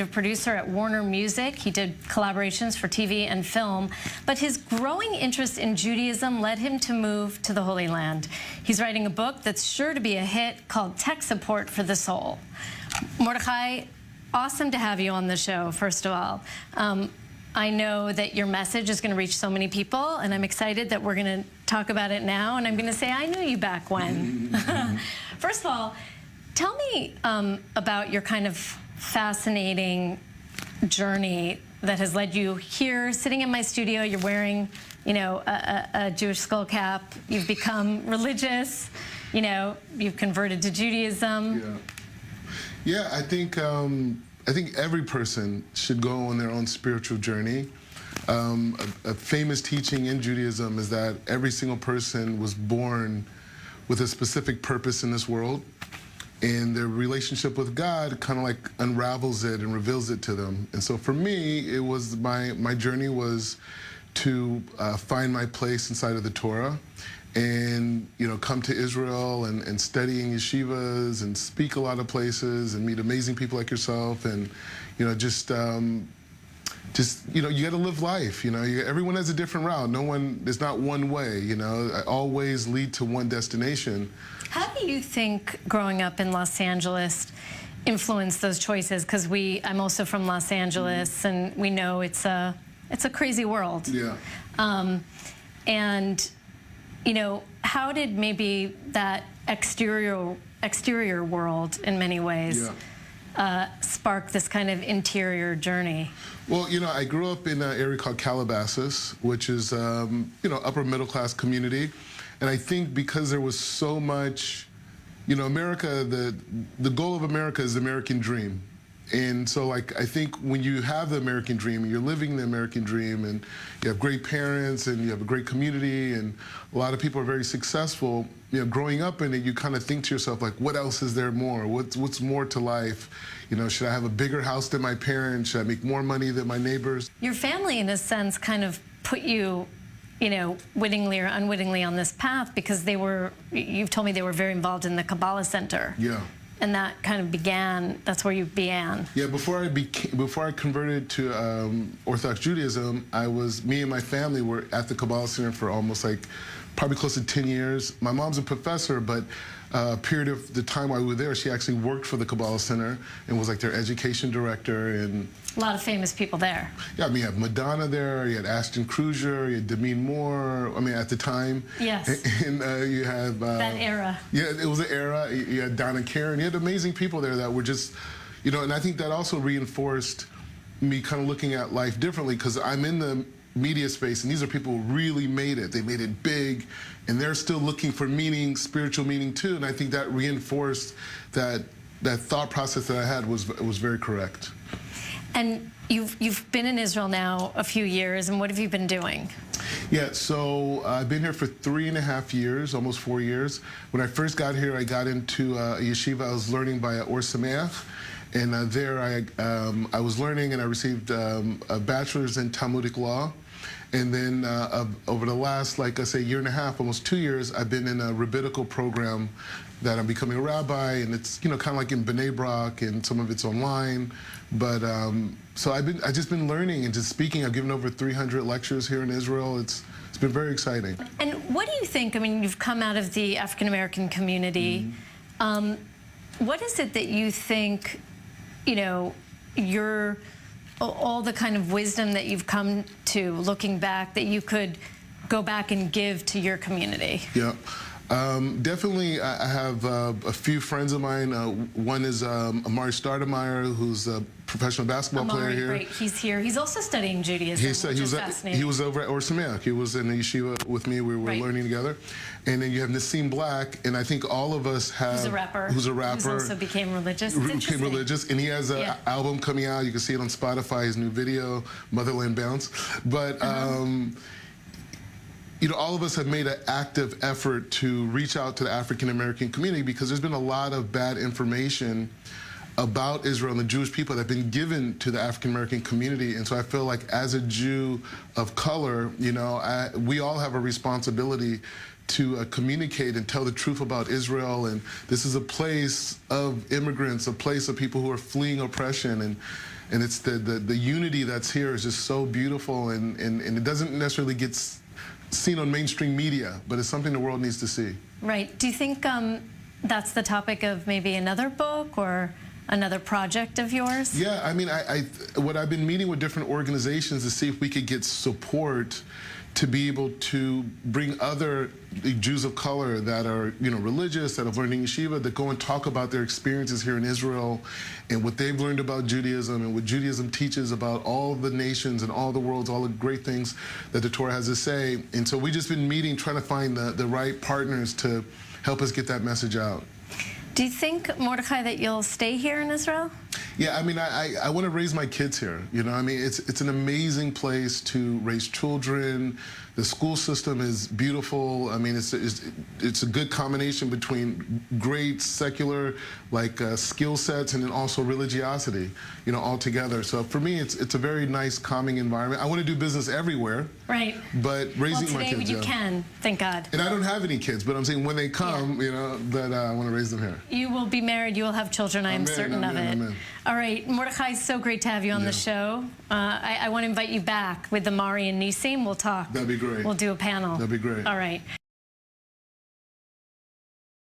producer at Warner Music. He did collaborations for TV and film, but his growing interest in Judaism led him to move to the Holy Land. He's writing a book that's sure to be a hit called Tech Support for the Soul. Mordechai, awesome to have you on the show, first of all. I know that your message is going to reach so many people, and I'm excited that we're going to talk about it now, and I'm going to say I knew you back when. First of all, tell me about your kind of fascinating journey that has led you here, sitting in my studio. You're wearing, you know, a Jewish skull cap. You've become religious. You know, you've converted to Judaism. Yeah, I think every person should go on their own spiritual journey. A famous teaching in Judaism is that every single person was born with a specific purpose in this world, and their relationship with God kind of like unravels it and reveals it to them. And so for me, it was my journey was to find my place inside of the Torah, and come to Israel and study in yeshivas and speak a lot of places and meet amazing people like yourself, and just you got to live life. Everyone has a different route. There's not one way. All ways lead to one destination. How do you think growing up in Los Angeles influenced those choices? Because I'm also from Los Angeles, and we know it's a crazy world. Yeah. And how did maybe that exterior world, in many ways, spark this kind of interior journey? Well, I grew up in an area called Calabasas, which is, upper middle class community. And I think because there was so much, America, the goal of America is the American dream. And so, I think when you have the American dream and you're living the American dream and you have great parents and you have a great community and a lot of people are very successful, growing up in it, you kind of think to yourself, what else is there more? What's more to life? Should I have a bigger house than my parents? Should I make more money than my neighbors? Your family, in a sense, kind of put you, wittingly or unwittingly on this path because you've told me they were very involved in the Kabbalah Center. Yeah. And that kind of that's where you began. Yeah, before I converted to Orthodox Judaism, me and my family were at the Kabbalah Center for almost probably close to 10 years. My mom's a professor, but a period of the time while we were there, she actually worked for the Kabbalah Center and was their education director. And a lot of famous people there. Yeah, you had Madonna there, you had Ashton Kutcher, you had Demi Moore, at the time. Yes. And you had... that era. Yeah, it was an era. You had Donna Karen. You had amazing people there that were just, and I think that also reinforced me kind of looking at life differently, because I'm in the media space, and these are people who really made it. They made it big, and they're still looking for meaning, spiritual meaning too, and I think that reinforced that thought process that I had was very correct. And you've been in Israel now a few years, and what have you been doing? Yeah, so I've been here for 3.5 years, almost 4 years. When I first got here, I got into a yeshiva. I was learning by Or Sameach, and there I was learning, and I received a bachelor's in Talmudic law. And then over the last, year and a half, almost 2 years, I've been in a rabbinical program that I'm becoming a rabbi, and it's kind of like in Bnei Brak, and some of it's online. But so I've just been learning and just speaking. I've given over 300 lectures here in Israel. It's been very exciting. And what do you think? You've come out of the African American community. What is it that you think, all the kind of wisdom that you've come to looking back, that you could go back and give to your community? Yeah. Definitely, I have a few friends of mine. One is Amari Stoudemire, who's a professional basketball player here. Great. He's here. He's also studying Judaism, which is fascinating. He was over at Or Sameach. He was in the yeshiva with me. We were learning together. And then you have Nassim Black, and I think all of us have... Who's a rapper. Who's also became religious. Became religious, and he has an album coming out. You can see it on Spotify, his new video, Motherland Bounce. But... all of us have made an active effort to reach out to the African American community, because there's been a lot of bad information about Israel and the Jewish people that have been given to the African American community. And so I feel like as a Jew of color, we all have a responsibility to communicate and tell the truth about Israel. And this is a place of immigrants, a place of people who are fleeing oppression. And And it's the unity that's here is just so beautiful, and it doesn't necessarily get seen on mainstream media, but it's something the world needs to see. Right. Do you think that's the topic of maybe another book or another project of yours? Yeah, I mean, what I've been meeting with different organizations to see if we could get support to be able to bring other Jews of color that are, religious, that have learned in yeshiva, that go and talk about their experiences here in Israel and what they've learned about Judaism and what Judaism teaches about all the nations and all the worlds, all the great things that the Torah has to say. And so we've just been meeting, trying to find the right partners to help us get that message out. Do you think, Mordechai, that you'll stay here in Israel? Yeah, I mean, I want to raise my kids here. I mean, it's an amazing place to raise children. The school system is beautiful. I mean, it's a good combination between great secular, skill sets and then also religiosity, all together. So for me, it's a very nice, calming environment. I want to do business everywhere. Right. But raising my kids, today you can, thank God. And I don't have any kids, but I'm saying when they come, that I want to raise them here. You will be married. You will have children. I am certain of it. Amen. All right, Mordechai, it's so great to have you on the show. I want to invite you back with the Mari and Nisim. We'll talk. That'd be great. We'll do a panel. That'd be great. All right.